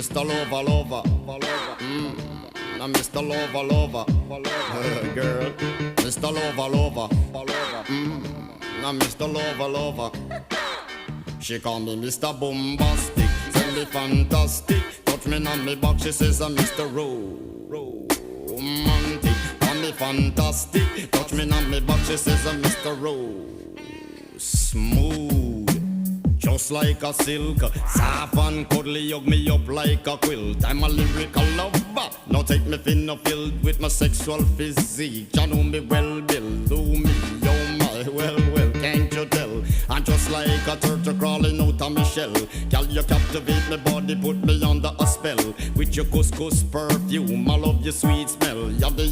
Mr. Lover, lover, now Mr. Lover, lover, girl. Mr. Lover, lover, now Mr. Lover, lover. She call me Mr. Bombastic, tell me fantastic. Touch me on me back, she says I'm Mr. Romantic. Call me fantastic, touch me on me back, she says I'm Mr. Smooth, just like a silk, soft and cuddly, hug me up like a quilt. I'm a lyrical lover, now take me thin or filled with my sexual physique. You know me well, Bill, do me, oh my, well, can't you tell? I'm just like a turtle crawling out of my shell. Girl, you captivate my body, put me under a spell. With your couscous perfume, I love your sweet smell. You're the